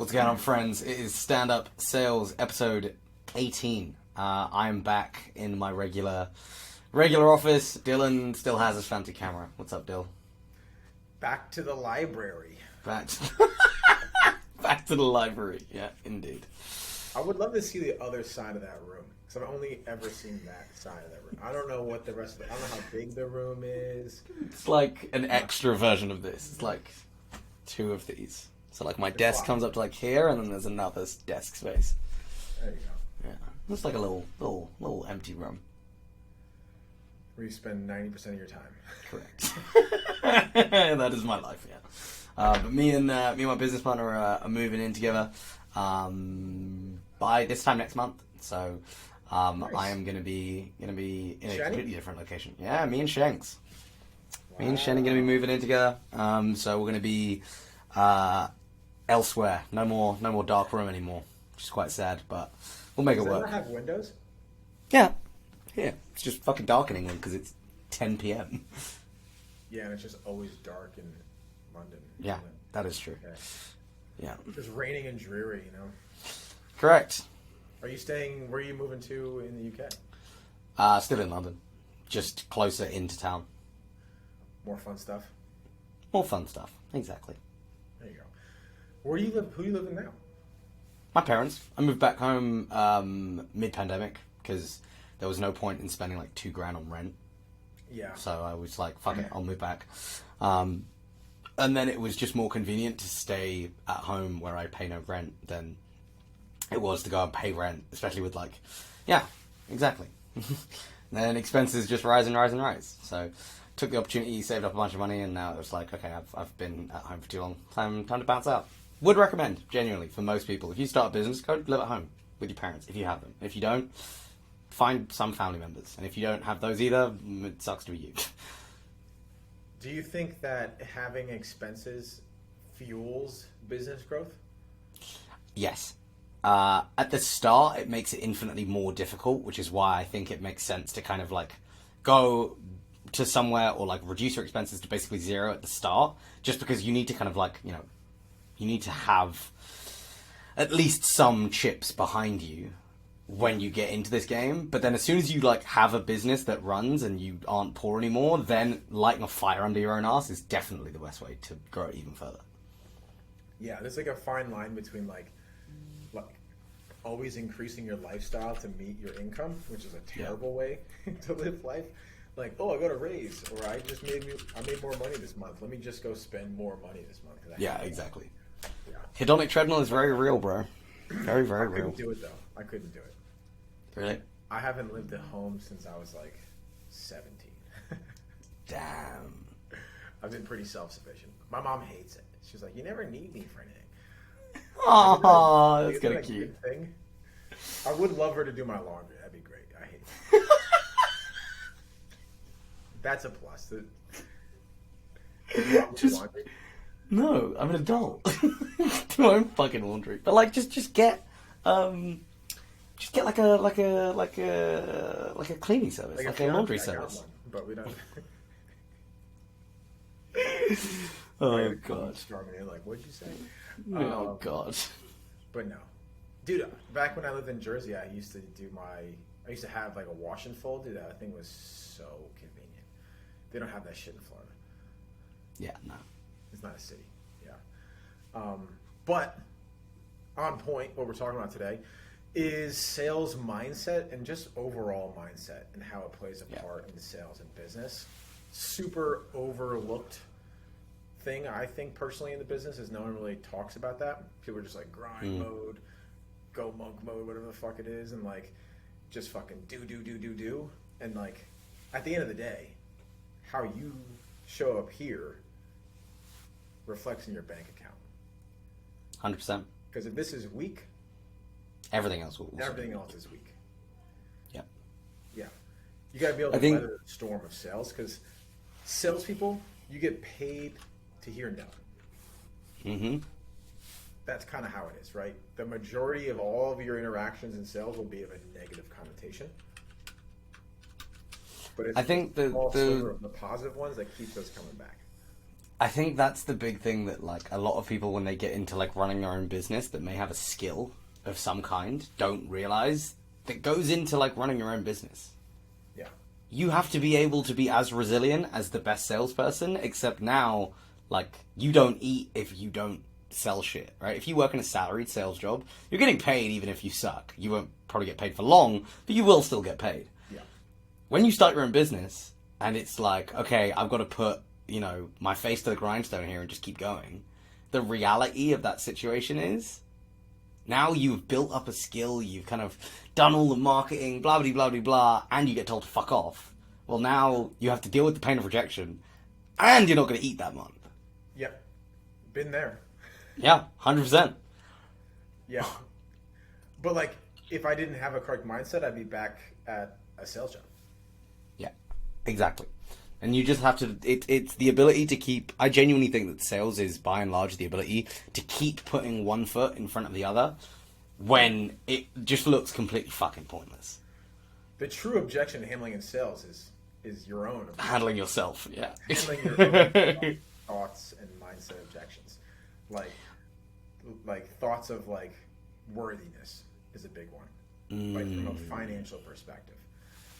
What's going on, friends? It is Stand Up Sales episode 18. I am back in my regular office. Dylan still has his fancy camera. What's up, Dill? Back to the library. Back to the library. Yeah, indeed. I would love to see the other side of that room, because I've only ever seen that side of that room. I don't know what the rest of I don't know how big the room is. It's like an extra version of this. It's like two of these. So like my desk comes up to like here, and then there's another desk space. There you go. Yeah, it's like a little empty room. Where you spend 90% of your time. Correct. That is my life. Yeah. But me and my business partner are moving in together by this time next month. So Nice. I am gonna be in a Shenny? completely different location. Yeah, me and Shanks. Me and Wow. Shen are gonna be moving in together. So we're gonna be elsewhere. No more dark room anymore. Which is quite sad, but we'll make Does it that work. not have windows? Yeah. Yeah. It's just fucking dark in England because it's 10 p.m. Yeah, and it's just always dark in London. Yeah, that is true. Okay. Yeah. Just raining and dreary, you know? Correct. Are you staying, where are you moving to in the UK? Still in London. Just closer into town. More fun stuff? More fun stuff. Exactly. There you go. Where do you live? Who are you living now? My parents. I moved back home mid-pandemic because there was no point in spending like $2,000 on rent. Yeah. So I was like, fuck it, I'll move back. And then it was just more convenient to stay at home where I pay no rent than it was to go and pay rent, especially with like, yeah, exactly. Then expenses just rise and rise and rise. So took the opportunity, saved up a bunch of money, and now it was like, okay, I've been at home for too long. Time to bounce out. Would recommend, genuinely, for most people. If you start a business, go live at home with your parents, if you have them. If you don't, find some family members. And if you don't have those either, it sucks to be you. Do you think that having expenses fuels business growth? Yes. At the start, it makes it infinitely more difficult, which is why I think it makes sense to kind of like go to somewhere or like reduce your expenses to basically zero at the start, just because you need to kind of like, you know, you need to have at least some chips behind you when you get into this game. But then as soon as you like have a business that runs and you aren't poor anymore, then lighting a fire under your own ass is definitely the best way to grow it even further. Yeah, there's like a fine line between like always increasing your lifestyle to meet your income, which is a terrible way to live life. Like, oh, I got a raise, or I made more money this month. Let me just go spend more money this month. 'Cause I Yeah, have exactly. Yeah. Hedonic treadmill is very real, bro. Very, very I real. couldn't do it though. I couldn't do it. Really? I haven't lived at home since I was like 17. Damn. I've been pretty self-sufficient. My mom hates it. She's like, you never need me for anything. Aww, that's Isn't kind that of a cute. good thing? I would love her to do my laundry. That'd be great. I hate it. That's a plus. Do you want me to do laundry? No, I'm an adult. Do my own fucking laundry. But like, just get like a cleaning service, like a laundry fiance, I got service. one, but we don't. Oh god. Storming in like, what'd you say? Oh god. But no, dude. Back when I lived in Jersey, I used to have like a wash and fold. Dude, that thing was so convenient. They don't have that shit in Florida. Yeah, no. It's not a city. Yeah. But on point, what we're talking about today is sales mindset and just overall mindset and how it plays a part in sales and business. Super overlooked thing, I think, personally in the business is no one really talks about that. People are just like grind mode, go monk mode, whatever the fuck it is, and like just fucking do. And like at the end of the day, how you show up here reflects in your bank account. 100%. Because if this is weak, Everything else will. everything else is weak. Yep. Yeah. You got to be able to weather the storm of sales, because salespeople, you get paid to hear no. Mm-hmm. That's kind of how it is, right? The majority of all of your interactions in sales will be of a negative connotation. But it's I think the positive ones that keep us coming back. I think that's the big thing that, like, a lot of people, when they get into, like, running their own business that may have a skill of some kind, don't realize that goes into, like, running your own business. Yeah. You have to be able to be as resilient as the best salesperson, except now, like, you don't eat if you don't sell shit, right? If you work in a salaried sales job, you're getting paid even if you suck. You won't probably get paid for long, but you will still get paid. Yeah. When you start your own business, and it's like, okay, I've got to put, my face to the grindstone here and just keep going. The reality of that situation is, now you've built up a skill, you've kind of done all the marketing, blah, blah, blah, blah, blah, and you get told to fuck off. Well, now you have to deal with the pain of rejection, and you're not going to eat that month. Yep. Been there. Yeah, 100%. Yeah. But, like, if I didn't have a correct mindset, I'd be back at a sales job. Yeah, exactly. And you just have to, it's the ability to keep, I genuinely think that sales is by and large the ability to keep putting one foot in front of the other when it just looks completely fucking pointless. The true objection handling in sales is your own objection. Handling yourself, yeah. Handling your own thoughts and mindset objections. Like thoughts of, like, worthiness is a big one. Like, from a financial perspective.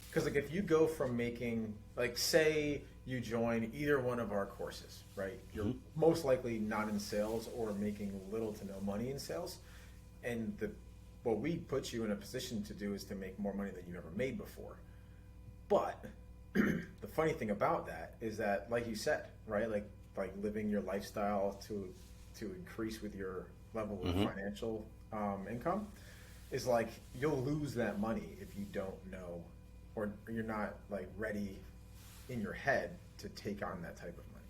Because, like, if you go from making, like, say you join either one of our courses, right? You're most likely not in sales or making little to no money in sales. And what we put you in a position to do is to make more money than you've ever made before. But the funny thing about that is that, like you said, right? Like living your lifestyle to increase with your level of financial income is like, you'll lose that money if you don't know, or you're not, like, ready in your head to take on that type of money.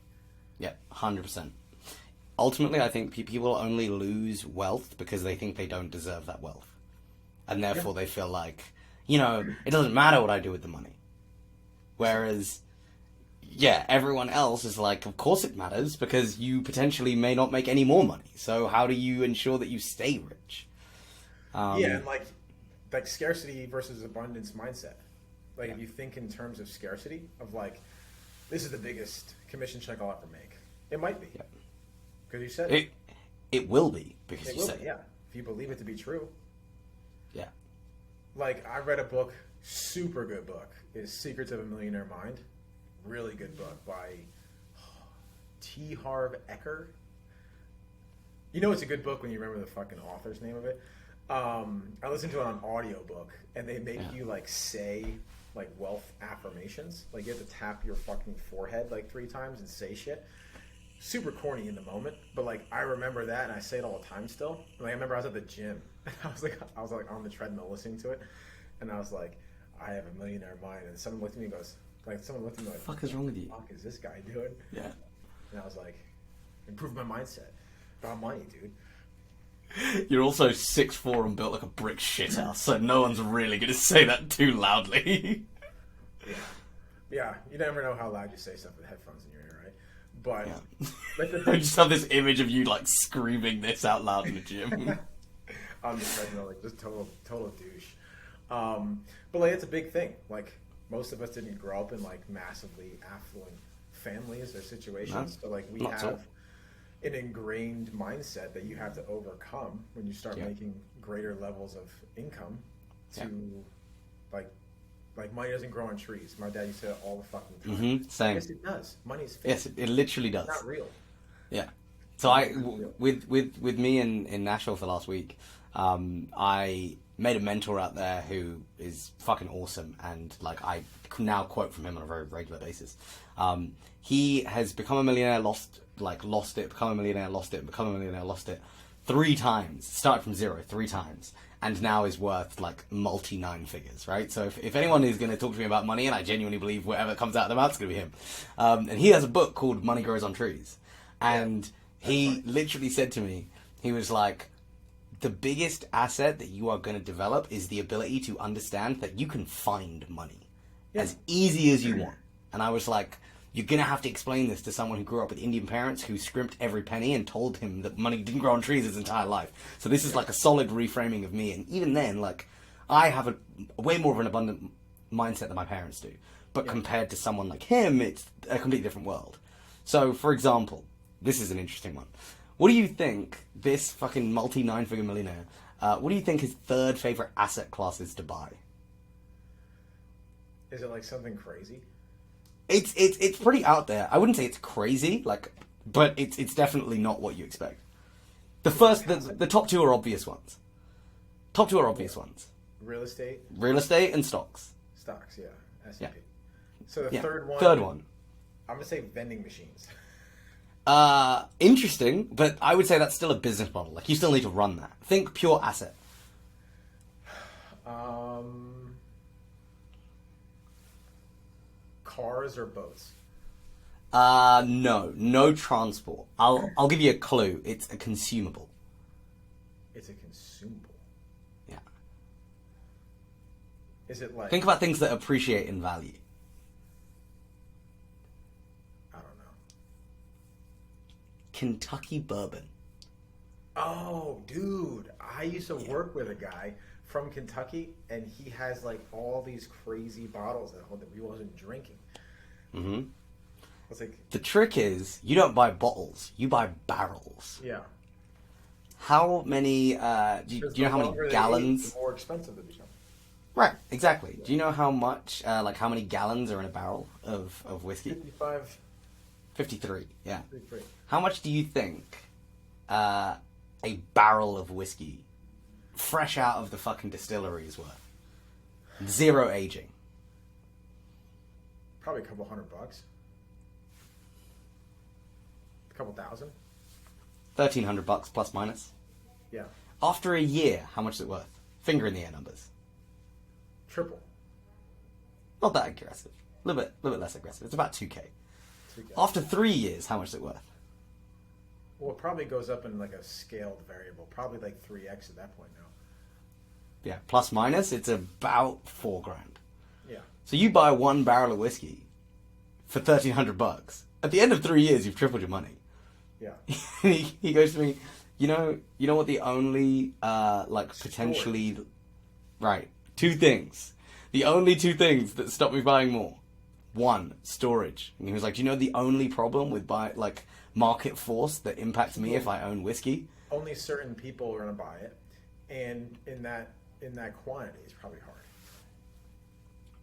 Yeah, 100%. Ultimately, I think people only lose wealth because they think they don't deserve that wealth. And therefore they feel like, it doesn't matter what I do with the money. Whereas, yeah, everyone else is like, of course it matters, because you potentially may not make any more money. So how do you ensure that you stay rich? And like scarcity versus abundance mindset. Like, if you think in terms of scarcity, of like, this is the biggest commission check I'll ever make. It might be. Because you said it. It will be, because you said it. Yeah. If you believe it to be true. Yeah. Like, I read a book, super good book, is Secrets of a Millionaire Mind. Really good book by T. Harv Eker. You know it's a good book when you remember the fucking author's name of it. I listened to it on audiobook, and they make you, like, say, like, wealth affirmations. Like, you have to tap your fucking forehead, like, 3 times and say shit. Super corny in the moment, but, like, I remember that, and I say it all the time still. Like, I remember I was at the gym. I was like on the treadmill listening to it, and I was like, I have a millionaire mind. And someone looked at me and goes, like, what the fuck is wrong with you? What the fuck is this guy doing? Yeah. And I was like, improve my mindset about money, dude. You're also 6'4" and built like a brick shithouse, so no one's really going to say that too loudly. Yeah, you never know how loud you say stuff with headphones in your ear, right? But I just have this image of you, like, screaming this out loud in the gym. On the treadmill, like, just total douche. But, like, it's a big thing. Like, most of us didn't grow up in, like, massively affluent families or situations. So, like, we have an ingrained mindset that you have to overcome when you start making greater levels of income to, like, money doesn't grow on trees. My dad used to say it all the fucking time. Same. Yes, it does. Money is fake. Yes, it literally does. It's not real. Yeah. So with me in Nashville for last week, I made a mentor out there who is fucking awesome, and, like, I now quote from him on a very regular basis. He has become a millionaire, lost it, become a millionaire, lost it, become a millionaire, lost it 3 times. Started from 0 3 times, and now is worth, like, multi 9 figures, right? So if anyone is going to talk to me about money, and I genuinely believe whatever comes out of their mouth is going to be him. And he has a book called Money Grows on Trees. And he literally said to me, he was like, the biggest asset that you are going to develop is the ability to understand that you can find money as easy as you want. And I was like, you're going to have to explain this to someone who grew up with Indian parents who scrimped every penny and told him that money didn't grow on trees his entire life. So this is like a solid reframing of me. And even then, like, I have a way more of an abundant mindset than my parents do. But compared to someone like him, it's a completely different world. So, for example, this is an interesting one. What do you think this fucking multi-nine-figure millionaire, what do you think his third favorite asset class is to buy? Is it like something crazy? It's pretty out there. I wouldn't say it's crazy, like, but it's definitely not what you expect. The top two are obvious ones. Top two are obvious ones. Real estate? Real estate and stocks. Stocks, yeah. S&P. Yeah. So the Yeah. third one. Third one. I'm gonna say vending machines. Interesting, but I would say that's still a business model. Like, you still need to run that. Think pure asset. Cars or boats? No transport. I'll give you a clue. It's a consumable. It's a consumable. Yeah. Is it like? Think about things that appreciate in value. I don't know. Kentucky bourbon. Oh, dude! I used to work with a guy from Kentucky, and he has like all these crazy bottles that he wasn't drinking. Mm-hmm. It's like, The trick is, you don't buy bottles, you buy barrels. yeah. How many, do you know how many gallons? The more expensive they become. Right, exactly. Do you know how much, like how many gallons are in a barrel of whiskey? 55. 53, yeah. 53. How much do you think a barrel of whiskey, fresh out of the fucking distillery, is worth? Zero aging. Probably a couple $100. A couple thousand. $1,300 plus minus. Yeah. After a year, how much is it worth? Finger in the air numbers. Triple. Not that aggressive. A little bit less aggressive. It's about 2K. 2K. After 3 years, how much is it worth? Well, it probably goes up in like a scaled variable. Probably like 3x at that point now. Yeah, plus minus, it's about $4,000. Yeah. So you buy one barrel of whiskey for $1,300. At the end of 3 years, you've tripled your money. Yeah. he goes to me, you know what the only, potentially, right, two things. The only two things that stop me buying more. One, storage. And he was like, do you know the only problem with market force that impacts me if I own whiskey? Only certain people are going to buy it. And in that quantity, it's probably hard.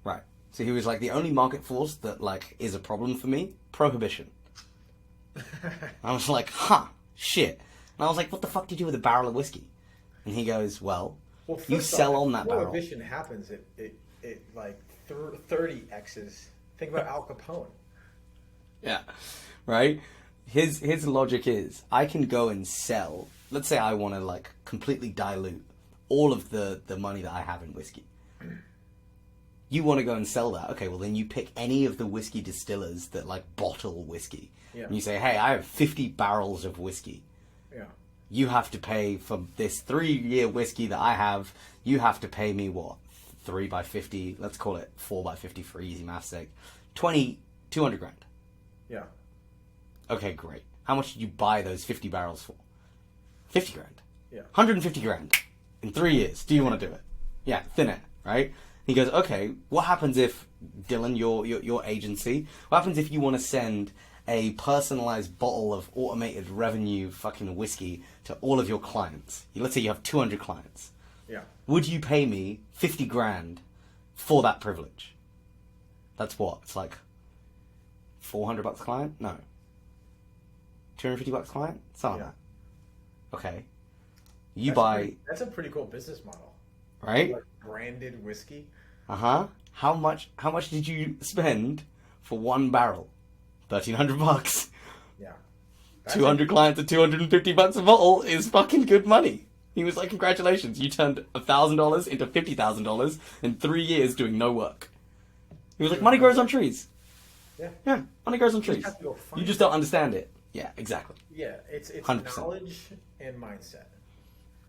Right. So he was like, the only market force that is a problem for me, prohibition. I was like, shit. And I was like, what the fuck do you do with a barrel of whiskey? And he goes, well you sell on that barrel. Prohibition happens, it like 30x's. Think about Al Capone. Yeah. Right? His logic is, I can go and sell, let's say I want to completely dilute all of the money that I have in whiskey. You want to go and sell that. Okay, well then you pick any of the whiskey distillers that bottle whiskey. Yeah. And you say, hey, I have 50 barrels of whiskey. Yeah. You have to pay for this 3-year whiskey that I have. You have to pay me what? 3 by 50. Let's call it 4 by 50 for easy math's sake. 200 grand. Yeah. Okay, great. How much did you buy those 50 barrels for? 50 grand. Yeah. 150 grand in 3 years. Do you want to do it? Yeah, thin air, right? He goes, okay, what happens if, Dylan, your agency, what happens if you want to send a personalized bottle of automated revenue fucking whiskey to all of your clients? Let's say you have 200 clients. Yeah. Would you pay me 50 grand for that privilege? That's what? It's like $400 client? No. $250 client? Something like that. Okay. That's a pretty cool business model. Right? Like branded whiskey. Uh-huh. How much did you spend for one barrel? $1,300. Yeah. 200 clients at $250 a bottle is fucking good money. He was like, congratulations, you turned $1,000 into $50,000 in 3 years doing no work. He was like, money grows on trees. Yeah. Yeah, money grows on trees. have to go find You just don't understand it. Yeah, exactly. Yeah, it's 100%. knowledge and mindset.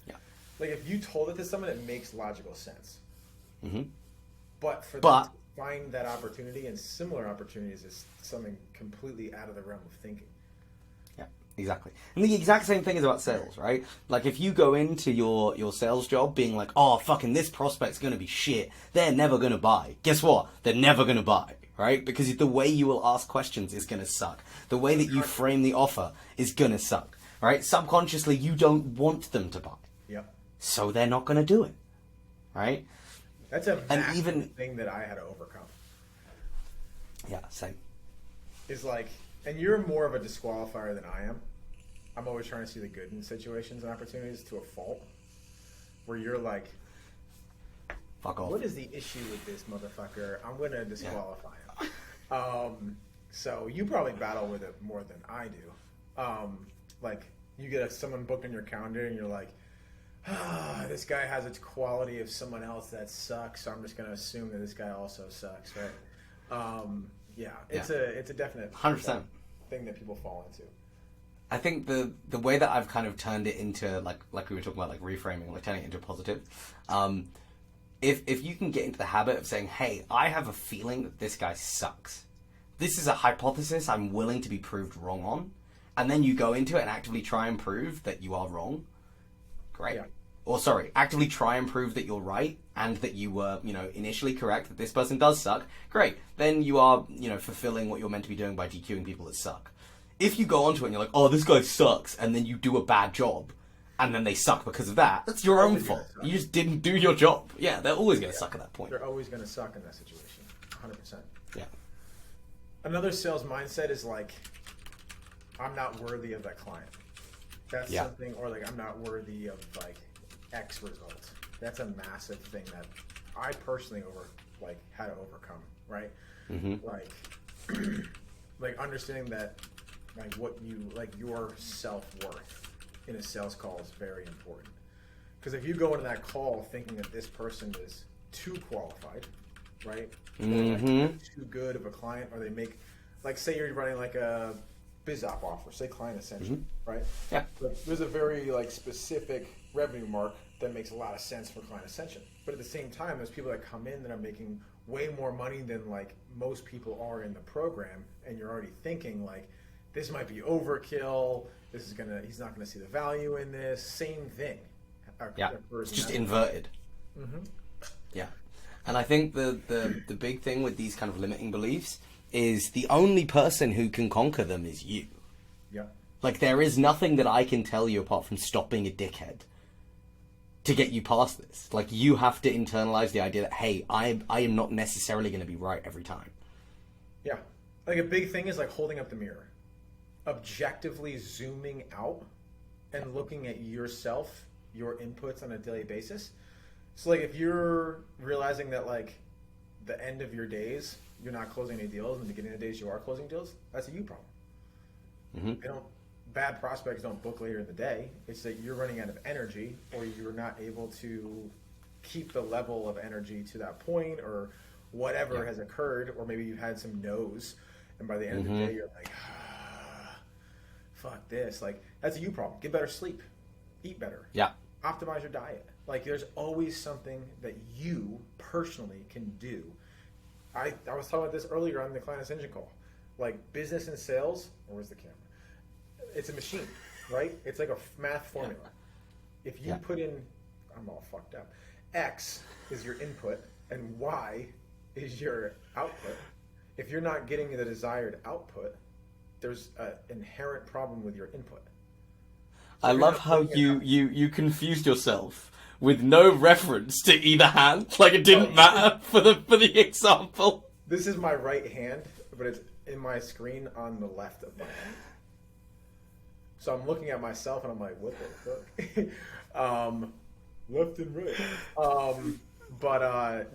Yeah. Like if you told it to someone, it makes logical sense. Mm-hmm. But for them to find that opportunity and similar opportunities is something completely out of the realm of thinking. Yeah, exactly. And the exact same thing is about sales, right? Like if you go into your sales job being like, oh, fucking this prospect's going to be shit. They're never going to buy. Guess what? They're never going to buy, right? Because the way you will ask questions is going to suck. The way that you frame the offer is going to suck, right? Subconsciously, you don't want them to buy. Yep. So they're not going to do it, right? That's a massive thing that I had to overcome. Yeah, same. Is like, and you're more of a disqualifier than I am. I'm always trying to see the good in situations and opportunities to a fault. Where you're like, fuck off. What is the issue with this motherfucker? I'm going to disqualify him. So you probably battle with it more than I do. Like, you get someone booked on your calendar and you're like, this guy has a quality of someone else that sucks, so I'm just going to assume that this guy also sucks, right? It's a definite 100% thing that people fall into. I think the way that I've kind of turned it into, like we were talking about, like reframing, like turning it into a positive, if you can get into the habit of saying, hey, I have a feeling that this guy sucks. This is a hypothesis I'm willing to be proved wrong on, and then you go into it and actively try and prove that you are wrong, great. Yeah. Or sorry, actively try and prove that you're right and that you were, initially correct, that this person does suck, great. Then you are, fulfilling what you're meant to be doing by DQing people that suck. If you go onto it and you're like, oh, this guy sucks, and then you do a bad job, and then they suck because of that, that's your own fault. You just didn't do your job. Yeah, they're always going to suck at that point. They're always going to suck in that situation, 100%. Yeah. Another sales mindset is like, I'm not worthy of that client. That's something, or like, I'm not worthy of like X result. That's a massive thing that I personally had to overcome, right? Mm-hmm. Like understanding that like what you like your self-worth in a sales call is very important. Because if you go into that call thinking that this person is too qualified, right? Mm-hmm. Or too good of a client, or they make, like, say you're running like a biz op offer, say client ascension, right? Yeah. But there's a very like specific revenue mark that makes a lot of sense for client ascension. But at the same time, there's people that come in that are making way more money than like most people are in the program, and you're already thinking like, this might be overkill. He's not gonna see the value in this. Same thing. It's just inverted. Mm-hmm. Yeah, and I think the big thing with these kind of limiting beliefs is the only person who can conquer them is you. Yeah. Like, there is nothing that I can tell you apart from stop being a dickhead to get you past this. Like, you have to internalize the idea that, hey, I am not necessarily going to be right every time. Yeah. Like, a big thing is like holding up the mirror. Objectively zooming out and looking at yourself, your inputs on a daily basis. So like if you're realizing that like the end of your days you're not closing any deals and the beginning of the days you are closing deals, that's a you problem. Mm-hmm. Bad prospects don't book later in the day. It's that you're running out of energy, or you're not able to keep the level of energy to that point, or whatever has occurred, or maybe you've had some no's, and by the end of the day you're like, fuck this. Like, that's a you problem. Get better sleep. Eat better. Yeah. Optimize your diet. Like, there's always something that you personally can do. I was talking about this earlier on the client ascension call. Like, business and sales, where's the camera? It's a machine, right? It's like a math formula. If you put in, I'm all fucked up, X is your input and Y is your output. If you're not getting the desired output, there's an inherent problem with your input. So I love how you confused yourself with no reference to either hand. Like, it didn't matter for the example. This is my right hand, but it's in my screen on the left of my hand. So I'm looking at myself and I'm like, what the fuck? Left and right.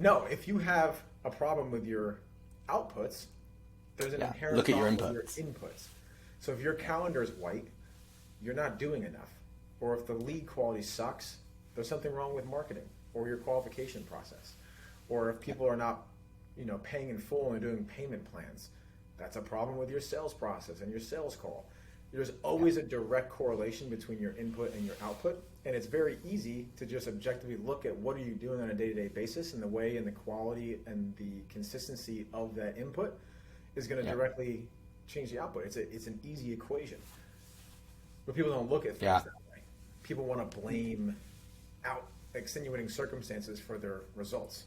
No, if you have a problem with your outputs, there's an inherent problem with your inputs. So if your calendar is white, you're not doing enough. Or if the lead quality sucks, there's something wrong with marketing or your qualification process. Or if people are not, paying in full and doing payment plans, that's a problem with your sales process and your sales call. There's always a direct correlation between your input and your output, and it's very easy to just objectively look at what are you doing on a day-to-day basis, and the way and the quality and the consistency of that input is going to directly change the output. It's an easy equation. But people don't look at things that way. People want to blame extenuating circumstances for their results.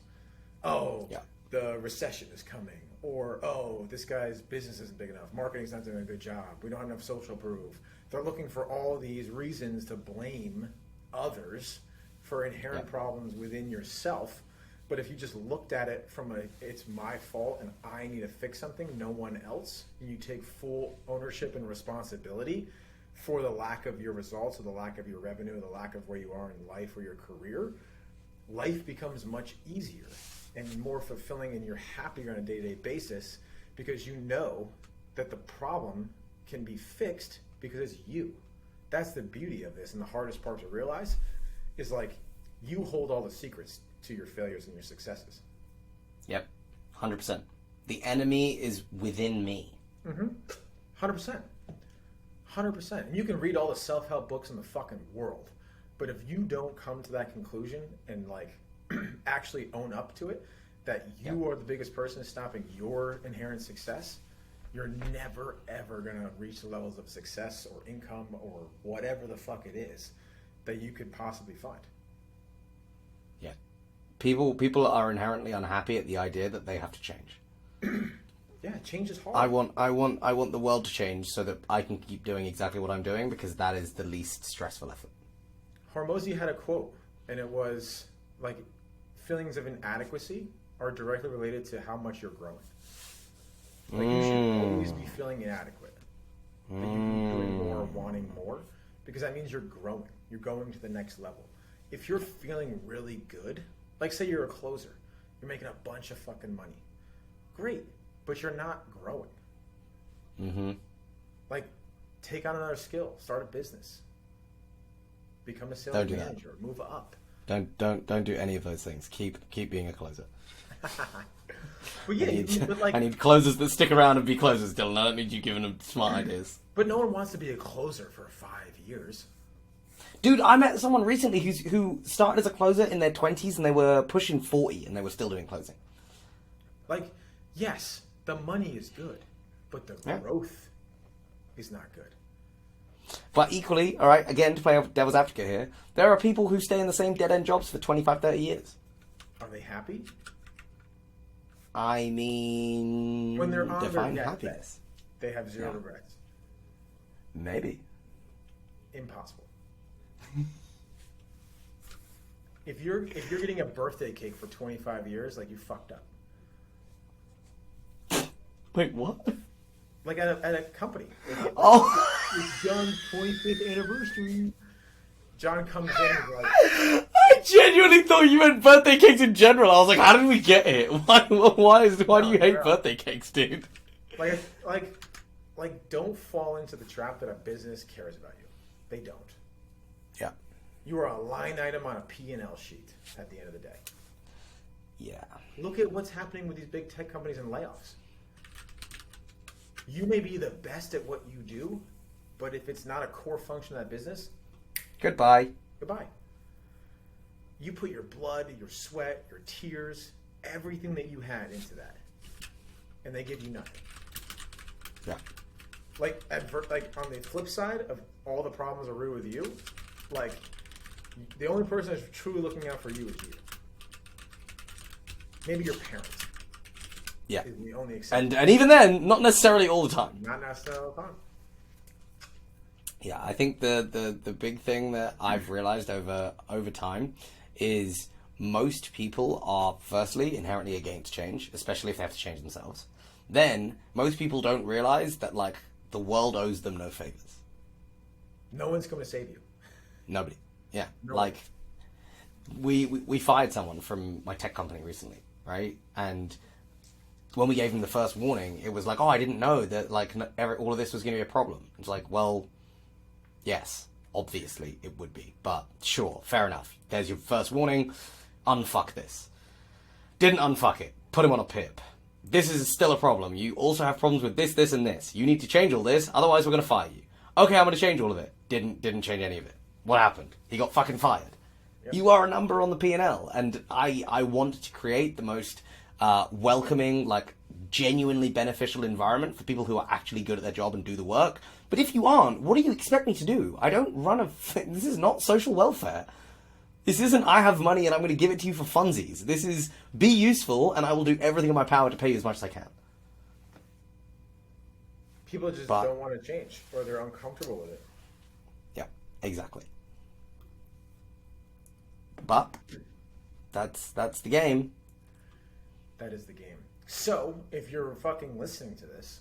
the recession is coming, or, oh, this guy's business isn't big enough, marketing's not doing a good job, we don't have enough social proof. They're looking for all these reasons to blame others for inherent problems within yourself. But if you just looked at it from it's my fault and I need to fix something, no one else, and you take full ownership and responsibility for the lack of your results, or the lack of your revenue, or the lack of where you are in life or your career, life becomes much easier and more fulfilling, and you're happier on a day-to-day basis, because you know that the problem can be fixed because it's you. That's the beauty of this, and the hardest part to realize is, like, you hold all the secrets to your failures and your successes. Yep, 100%. The enemy is within me. 100%. 100%. And you can read all the self-help books in the fucking world, but if you don't come to that conclusion and, like, actually own up to it, that you are the biggest person stopping your inherent success, you're never, ever going to reach the levels of success or income or whatever the fuck it is that you could possibly find. Yeah. People are inherently unhappy at the idea that they have to change. Yeah, change is hard. I want the world to change so that I can keep doing exactly what I'm doing, because that is the least stressful effort. Hormozy had a quote, and it was like, feelings of inadequacy are directly related to how much you're growing. Like, you should always be feeling inadequate. That you can be doing more, wanting more, because that means you're growing. You're going to the next level. If you're feeling really good, like, say you're a closer, you're making a bunch of fucking money. Great, but you're not growing. Like, take on another skill, start a business, become a sales manager, move up. Don't do any of those things. Keep being a closer. But yeah, I need closers that stick around and be closers, Dylan. I don't need you giving them smart ideas. But no one wants to be a closer for 5 years. Dude, I met someone recently who started as a closer in their 20s, and they were pushing 40 and they were still doing closing. Like, yes, the money is good, but the growth is not good. But equally, all right, again, to play devil's advocate here, there are people who stay in the same dead-end jobs for 25, 30 years. Are they happy? I mean, when they're on define their happiness. They have zero regrets. Maybe. Impossible. If you're getting a birthday cake for 25 years, like, you fucked up. Wait, what? Like, at a company. Oh! It's John's 25th anniversary. John comes in and is like... I genuinely thought you meant birthday cakes in general. I was like, how did we get here? Why do you hate birthday cakes, dude? Like, don't fall into the trap that a business cares about you. They don't. Yeah. You are a line item on a P&L sheet at the end of the day. Yeah. Look at what's happening with these big tech companies and layoffs. You may be the best at what you do, but if it's not a core function of that business, goodbye. You put your blood, your sweat, your tears, everything that you had into that, and they give you nothing. Yeah. Like on the flip side of all the problems are real with you, like, the only person that's truly looking out for you is you. Maybe your parents. Yeah. Is the only exception. And even then, not necessarily all the time. Not necessarily all the time. Yeah, I think the big thing that I've realized over time is most people are, firstly, inherently against change, especially if they have to change themselves. Then, most people don't realize that, like, the world owes them no favors. No one's going to save you. Nobody. Yeah. No like, we fired someone from my tech company recently, right? And when we gave him the first warning, it was like, oh, I didn't know that, like, all of this was going to be a problem. It's like, well, yes, obviously it would be, but sure, fair enough. There's your first warning. Unfuck this. Didn't unfuck it. Put him on a pip. This is still a problem. You also have problems with this, this, and this. You need to change all this, otherwise we're going to fire you. Okay, I'm going to change all of it. Didn't change any of it. What happened? He got fucking fired. Yep. You are a number on the P&L, and I want to create the most welcoming, like, genuinely beneficial environment for people who are actually good at their job and do the work. But if you aren't, what do you expect me to do? I don't run this is not social welfare. This isn't I have money and I'm going to give it to you for funsies. This is be useful and I will do everything in my power to pay you as much as I can. People just don't want to change, or they're uncomfortable with it. Yeah, exactly. But that's the game. That is the game. So, if you're fucking listening to this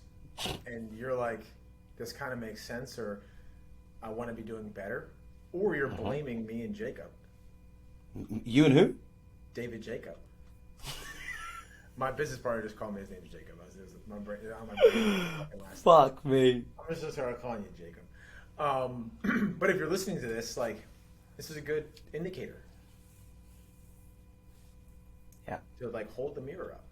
and you're like, this kind of makes sense, or I want to be doing better, or you're blaming me and Jacob. You and who? David Jacob. My business partner just called me, his name's Jacob. Fuck me. I'm just going to start calling you Jacob. But if you're listening to this, like, this is a good indicator. Yeah. To, like, hold the mirror up.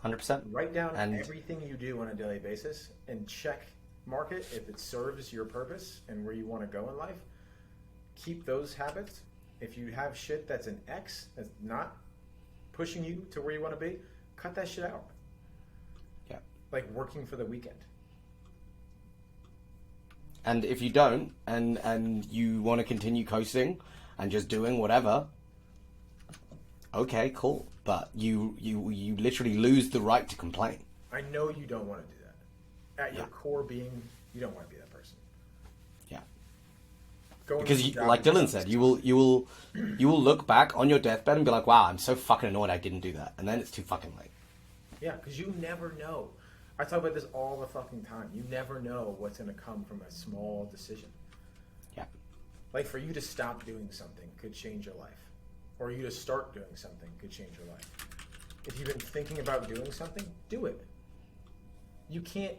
100%. Write down everything you do on a daily basis and check mark it if it serves your purpose and where you want to go in life. Keep those habits. If you have shit that's an X, that's not pushing you to where you want to be, cut that shit out. Yeah. Like working for the weekend. And if you don't, and you want to continue coasting and just doing whatever, okay, cool. But you literally lose the right to complain. I know you don't want to do that. At your core being, you don't want to be that person. Yeah. Go because like Dylan said, you will look back on your deathbed and be like, wow, I'm so fucking annoyed I didn't do that. And then it's too fucking late. Yeah, because you never know. I talk about this all the fucking time. You never know what's going to come from a small decision. Yeah. Like for you to stop doing something could change your life. Or you to start doing something could change your life. If you've been thinking about doing something, do it. You can't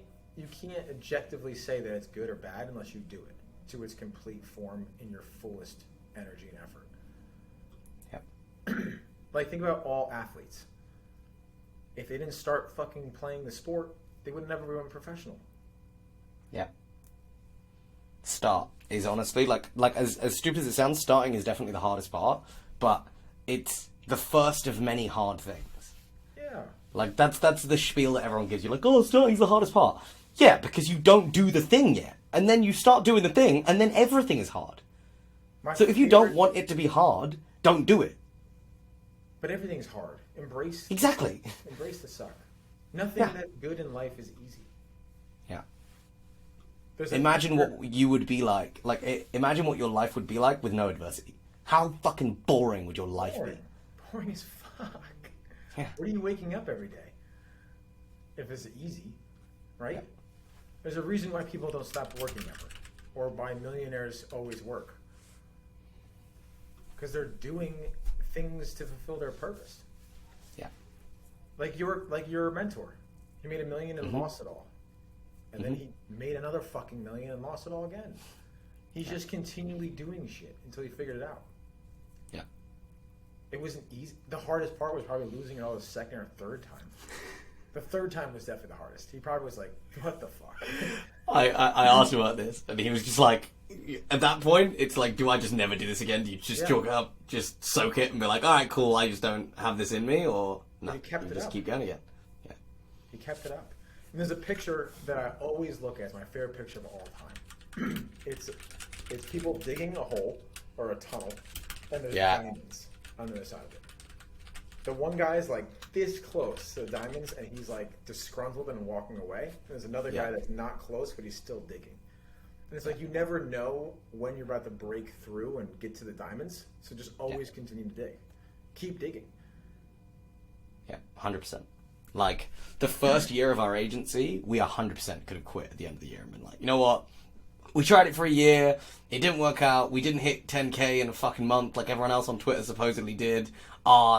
objectively say that it's good or bad unless you do it to its complete form in your fullest energy and effort. Yep. Like think about all athletes. If they didn't start fucking playing the sport, they would never become professional. Yeah. Start is honestly like as stupid as it sounds, starting is definitely the hardest part, but it's the first of many hard things. Yeah. Like that's the spiel that everyone gives you, like, oh, starting's the hardest part. Yeah, because you don't do the thing yet. And then you start doing the thing, and then everything is hard. So if you don't want it to be hard, don't do it. But everything's hard. Embrace exactly. Embrace the suck. Nothing that's good in life is easy. Yeah. Imagine what you would be like. Imagine what your life would be like with no adversity. How fucking boring would your life be? Boring as fuck. Yeah. What are you waking up every day? If it's easy, right? Yeah. There's a reason why people don't stop working ever, or why millionaires always work. Because they're doing things to fulfill their purpose. Yeah. Like your mentor. He made $1 million and lost it all. And then he made another fucking $1 million and lost it all again. He's just continually doing shit until he figured it out. Yeah. It wasn't easy. The hardest part was probably losing it all the second or third time. The third time was definitely the hardest. He probably was like, what the fuck? I asked him about this, and he was just like, at that point, it's like, do I just never do this again? Do you just chalk it up, just soak it, and be like, all right, cool, I just don't have this in me, or no, just keep going again? Yeah. He kept it up. And there's a picture that I always look at. It's my favorite picture of all time. It's people digging a hole or a tunnel, and there's diamonds on the other side of it. The one guy's like this close to the diamonds, and he's like disgruntled and walking away. And there's another guy that's not close, but he's still digging. And it's like you never know when you're about to break through and get to the diamonds. So just always continue to dig. Keep digging. Yeah, 100%. Like, the first year of our agency, we 100% could have quit at the end of the year and been like, you know what? We tried it for a year. It didn't work out. We didn't hit 10K in a fucking month like everyone else on Twitter supposedly did.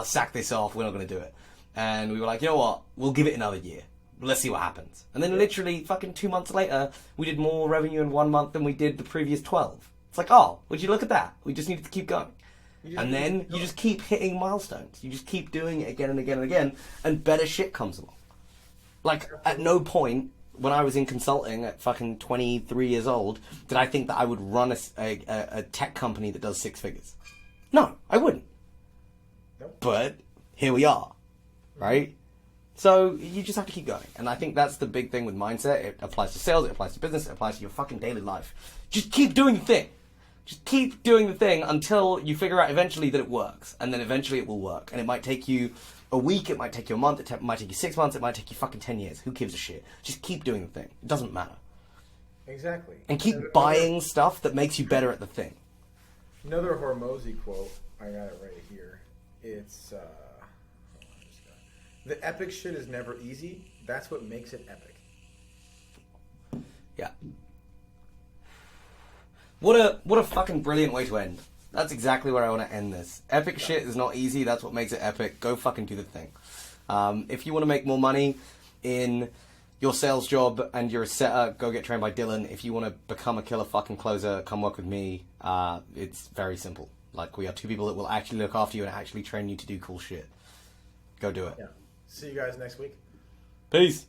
Sack this off. We're not going to do it. And we were like, you know what? We'll give it another year. Let's see what happens. And then literally fucking 2 months later, we did more revenue in 1 month than we did the previous 12. It's like, oh, would you look at that? We just needed to keep going. And then you just keep hitting milestones. You just keep doing it again and again and again, and better shit comes along. Like, at no point, when I was in consulting at fucking 23 years old, did I think that I would run a tech company that does 6 figures. No, I wouldn't. Nope. But here we are, right? So you just have to keep going. And I think that's the big thing with mindset. It applies to sales, it applies to business, it applies to your fucking daily life. Just keep doing the thing. Just keep doing the thing until you figure out eventually that it works, and then eventually it will work. And it might take you a week, it might take you a month, it might take you 6 months, it might take you fucking 10 years. Who gives a shit? Just keep doing the thing. It doesn't matter. Exactly. And keep buying stuff that makes you better at the thing. Another Hormozy quote, I got it right here. It's, the epic shit is never easy. That's what makes it epic. Yeah. What a fucking brilliant way to end. That's exactly where I want to end this. Epic shit is not easy. That's what makes it epic. Go fucking do the thing. If you want to make more money in your sales job and you're a setter, go get trained by Dylan. If you want to become a killer fucking closer, come work with me. It's very simple. Like, we are two people that will actually look after you and actually train you to do cool shit. Go do it. Yeah. See you guys next week. Peace.